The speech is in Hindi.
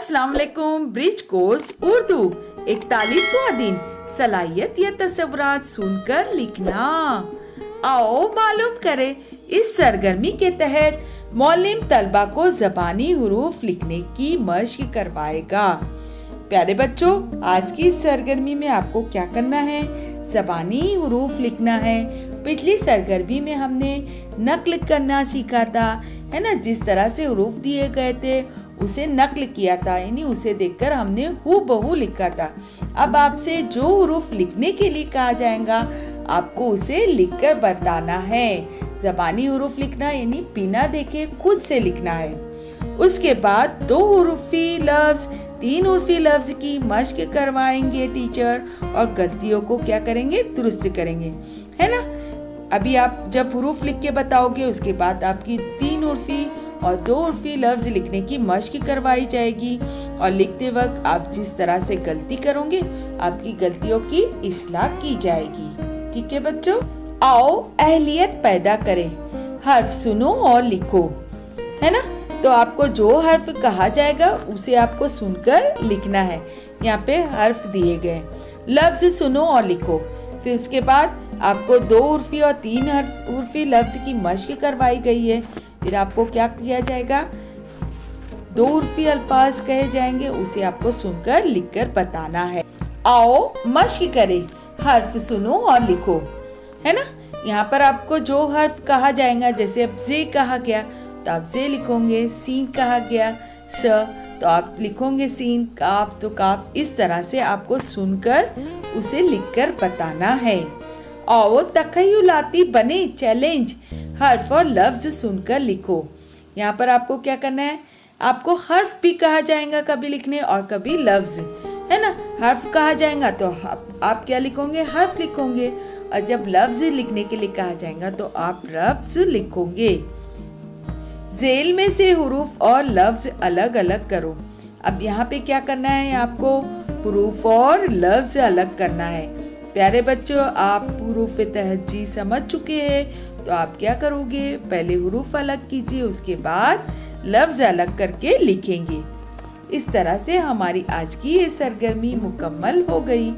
अस्सलाम वालेकुम। ब्रिज कोर्स उर्दू 41वां दिन सलाहियत या तसव्वुरात सुनकर लिखना। आओ मालूम करें। इस सरगर्मी के तहत मौलिम तलबा को ज़बानी हुरूफ लिखने की मशक करवाएगा। प्यारे बच्चों, आज की इस सरगर्मी में आपको क्या करना है? ज़बानी हुरूफ लिखना है। पिछली सरगर्मी में हमने नक्ल करना सीखा था, है ना। जिस तरह से हुरूफ दिए गए थे उसे नक्ल किया था, यानी उसे देखकर हमने हूबहू लिखा था। अब आपसे जो हुरूफ लिखने के लिए कहा जाएगा आपको उसे लिखकर बताना है। ज़बानी हुरूफ लिखना यानी बिना देखे खुद से लिखना है। उसके बाद 2 हुरूफी लफ्ज़ 3 उर्फी लफ्ज़ की मशक करवाएंगे टीचर, और गलतियों को क्या करेंगे? दुरुस्त करेंगे, है ना। अभी आप जब हुरूफ लिख के बताओगे उसके बाद आपकी 3 उर्फी और 2 उर्फी लफ्ज़ लिखने की मशक करवाई जाएगी, और लिखते वक्त आप जिस तरह से गलती करोगे आपकी गलतियों की इस्लाह की जाएगी। ठीक है बच्चों, आओ अहलियत पैदा करें। हर्फ सुनो और लिखो, है ना। तो आपको जो हर्फ कहा जाएगा उसे आपको सुनकर लिखना है। यहाँ पे हर्फ दिए गए, लफ्ज़ सुनो और लिखो। फिर उसके बाद आपको 2 उर्फी और 3 उर्फी लफ्ज़ की मशक करवाई गई है। फिर आपको क्या किया जाएगा? 2 उर्फी अल्फाज कहे जाएंगे, उसे आपको सुनकर लिखकर बताना है। आओ मशक करें। हर्फ सुनो और लिखो, है ना। यहाँ पर आपको जो हर्फ कहा जाएगा, जैसे अब जे कहा गया तो आप जे लिखोगे, सीन कहा गया स तो आप लिखोगे सीन, काफ तो काफ। इस तरह से आपको सुनकर उसे लिखकर बताना है। आओ तखय्युलाती बने चैलेंज। हर्फ और लफ्ज़ सुनकर लिखो। यहाँ पर आपको क्या करना है? आपको हर्फ भी कहा जाएगा कभी लिखने और कभी लफ्ज़, है ना। हर्फ कहा जाएगा तो आप क्या लिखोगे? हर्फ लिखोगे, और जब लफ्ज़ लिखने के लिए कहा जाएगा तो आप लफ्ज़ लिखोगे। ज़ेल में से हुरूफ और लफ्ज़ अलग अलग करो। अब यहाँ पे क्या करना है? आपको हुरूफ और लफ्ज़ अलग करना है। प्यारे बच्चों, आप हुरूफ तहज्जी समझ चुके हैं, तो आप क्या करोगे? पहले हुरूफ अलग कीजिए, उसके बाद लफ्ज़ अलग करके लिखेंगे। इस तरह से हमारी आज की ये सरगर्मी मुकम्मल हो गई।